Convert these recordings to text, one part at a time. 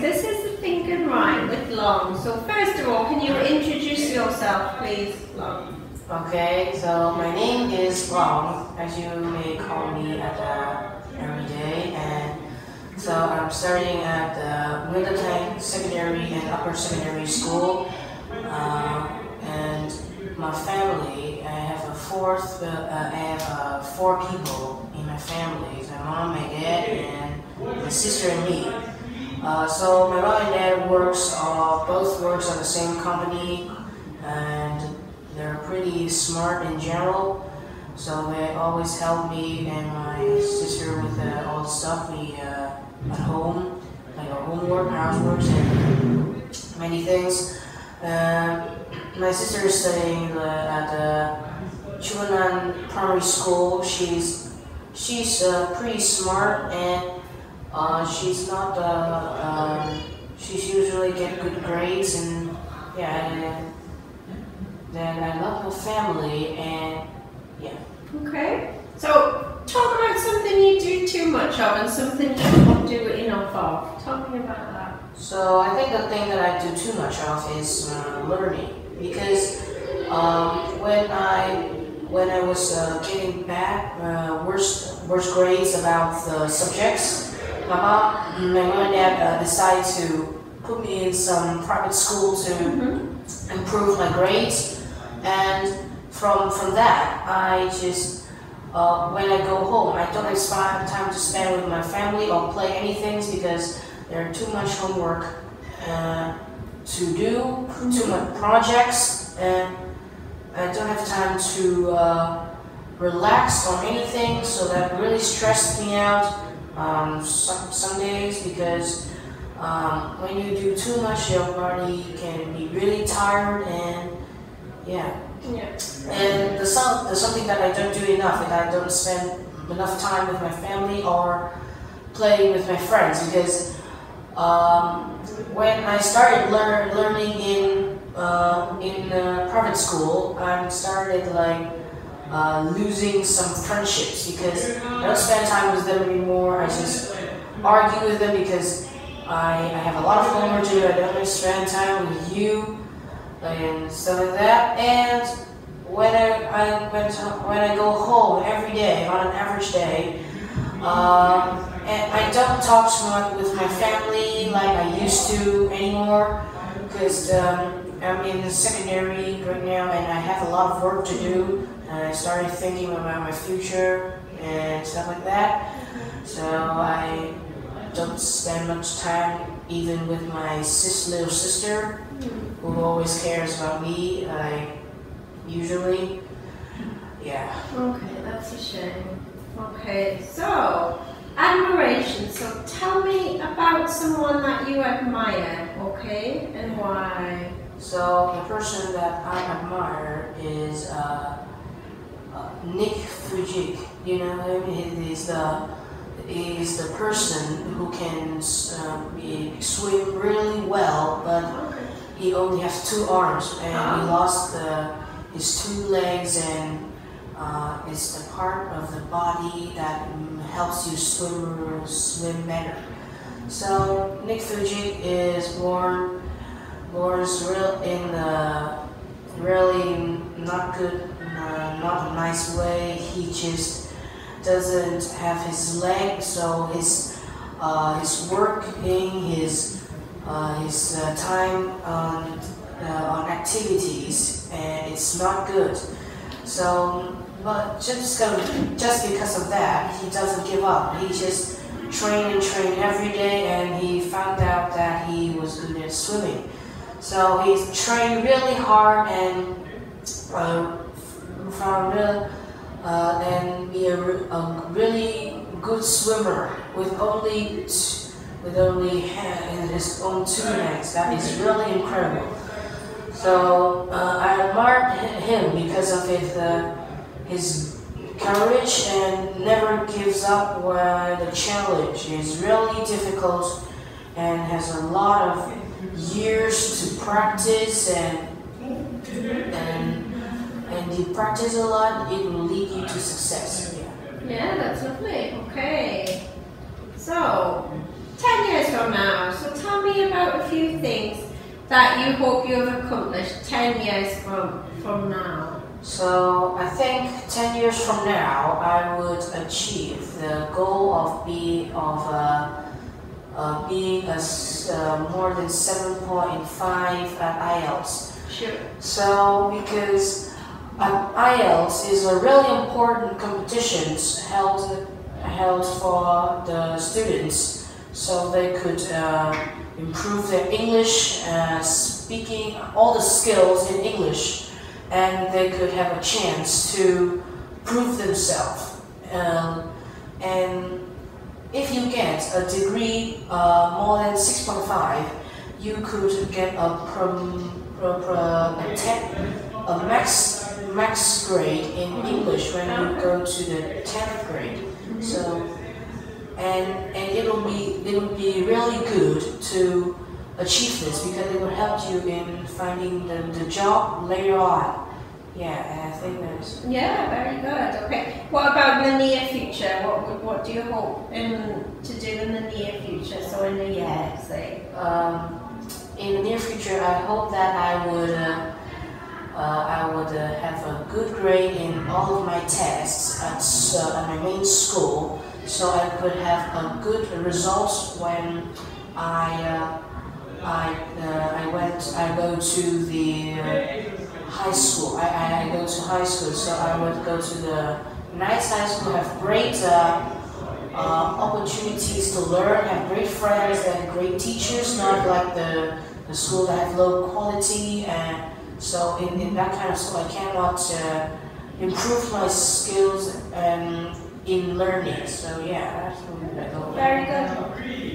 this is the Think and Rhyme with Long. So first of all, can you introduce yourself, please, Long? Okay, so my name is Long, as you may call me every day, and so I'm studying at the Wintertime Secondary and Upper Secondary School, and my family, I have four people in my family, my mom, my dad, and my sister and me. So my mom and dad both works on the same company, and they're pretty smart in general, so they always help me and my sister with all the stuff we at home, like our homework, housework, and many things. My sister is studying at the Chuanan Primary School. She's pretty smart, and she's not she's usually get good grades, and yeah. Then I love my family, and yeah. Okay. So talk about something you do too much of and something you don't do enough of. Tell me about that. So I think the thing that I do too much of is learning, because when I was getting bad, worst grades about the subjects, my mom and dad decided to put me in some private school to improve my grades. And from that, I just, when I go home, I don't have time to spend with my family or play anything, because there's too much homework to do, too much projects, and I don't have time to relax on anything, so that really stressed me out some days, because when you do too much, your body can be really tired, and yeah. And there's something that I don't do enough, that I don't spend enough time with my family or play with my friends, because when I started learning in private school, I started losing some friendships, because I don't spend time with them anymore. I just argue with them because I have a lot of homework to do. I don't spend time with you and stuff like that. And when I go home every day, on an average day, and I don't talk so much with my family like I used to anymore, because I'm in the secondary right now, and I have a lot of work to do, and I started thinking about my future and stuff like that. So I don't spend much time even with my little sister, who always cares about me, usually. Yeah. Okay, that's a shame. Okay, so admiration. So tell me about someone that you admire, okay, and why? So the person that I admire is Nick Fujik. You know him? He is the person who can swim really well, but he only has 2 arms, and he lost his 2 legs, and it's the part of the body that helps you swim better. So Nick Fujik is born in a really not good, not a nice way. He just doesn't have his leg, so his working, his time on activities, and it's not good. So, but just because of that, he doesn't give up. He just train every day, and he found out that he was good at swimming. So he trained really hard and be a really good swimmer with only his own 2 legs. That is really incredible. So I admired him because of his courage, and never gives up when the challenge is really difficult, and has a lot of years to practice, and you practice a lot, it will lead you to success. Yeah, that's lovely. Okay. So, 10 years from now, so tell me me about a few things that you hope you have accomplished 10 years from now. So I think 10 years from now, I would achieve the goal of being more than 7.5 at IELTS. Sure. So because IELTS is a really important competition held for the students, so they could improve their English, speaking all the skills in English, and they could have a chance to prove themselves. And if you get a degree more than 6.5, you could get a max grade in English when you go to the 10th grade. So, and it will be really good to achieve this because it will help you in finding the job later on. Yeah, I think that's... Yeah, very good. Okay. What about the near future? What do you hope to do in the near future? So in a year, say. In the near future, I hope that I would have a good grade in all of my tests at my main school, so I could have a good results when I go to the high school. I go to high school, so I would go to the nice high school, have great opportunities to learn, have great friends and great teachers, not like the school that have low quality. And so in that kind of school, I cannot improve my skills in learning. So yeah, that's what I go. Very good.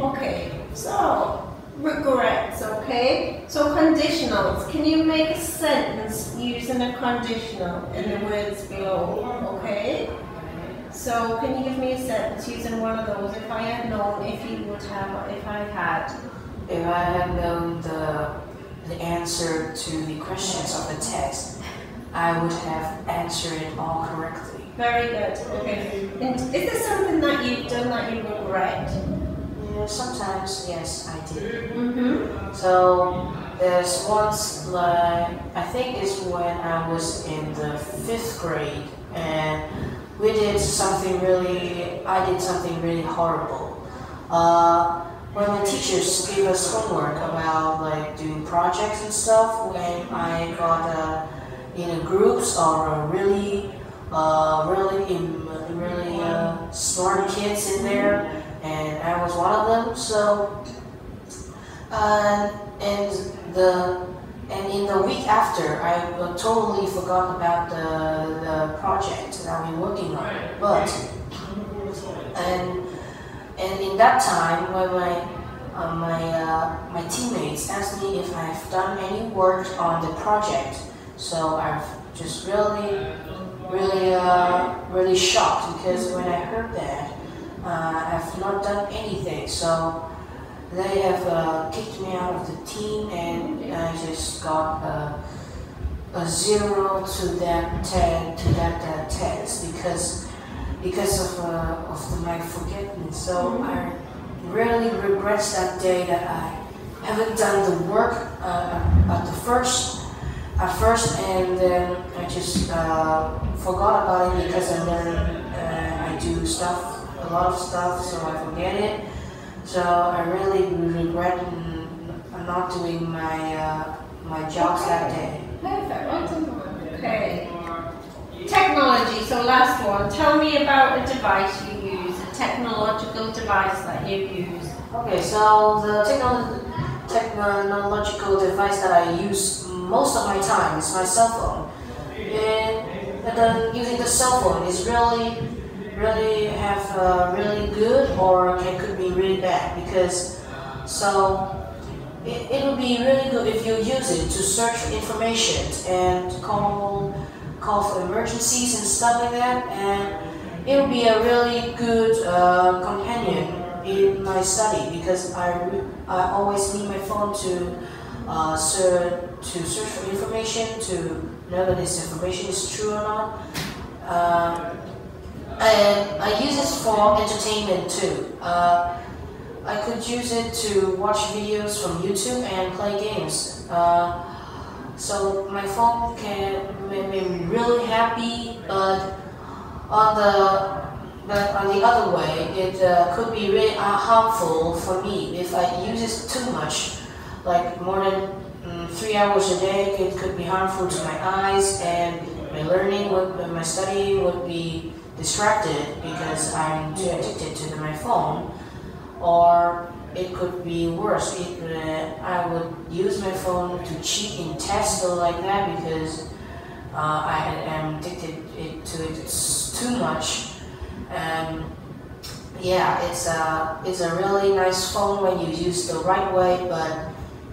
Okay, so regrets, okay? So conditionals, can you make a sentence using a conditional in the words below, okay? So can you give me a sentence using one of those? If I had known, if I had known the answer to the questions of the test, I would have answered it all correctly. Very good, okay. And is there something that you've done that you regret? Sometimes, yes, I did. So there's once, like, I think it's when I was in the 5th grade, and I did something really horrible. When my teachers gave us homework about like doing projects and stuff, when I got in groups or really smart kids in there, and I was one of them. So, and in the week after, I totally forgot about the project that I've been working on. But and in that time, when my teammates asked me if I've done any work on the project, so I've just really shocked, because when I heard that, I've not done anything. So they have kicked me out of the team, and I just got a 0 to that test because of my forgetfulness. So I really regret that day that I haven't done the work at first, and then I just forgot about it because I do a lot of stuff, so I forget it. So I really regret not doing my jobs that day. Perfect. Okay. Technology. So last one. Tell me about a device you use, a technological device that you use. Okay. So the technological device that I use most of my time is my cell phone. And then using the cell phone is really good, or it could be really bad, because it would be really good if you use it to search for information and call for emergencies and stuff like that, and it would be a really good companion in my study, because I always need my phone to search for information, to know that this information is true or not. And I use it for entertainment too. I could use it to watch videos from YouTube and play games. So my phone can make me really happy, but on the other way, it could be really harmful for me if I use it too much, like more than 3 hours a day. It could be harmful to my eyes, and my studying would be distracted because I'm too addicted to my phone. Or it could be worse. I would use my phone to cheat in tests or like that because I am addicted to it too much. Yeah, it's a really nice phone when you use the right way, but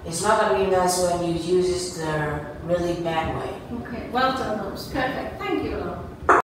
it's not gonna be nice when you use it the really bad way. Okay, well done, Rose. Perfect. Thank you, Lo.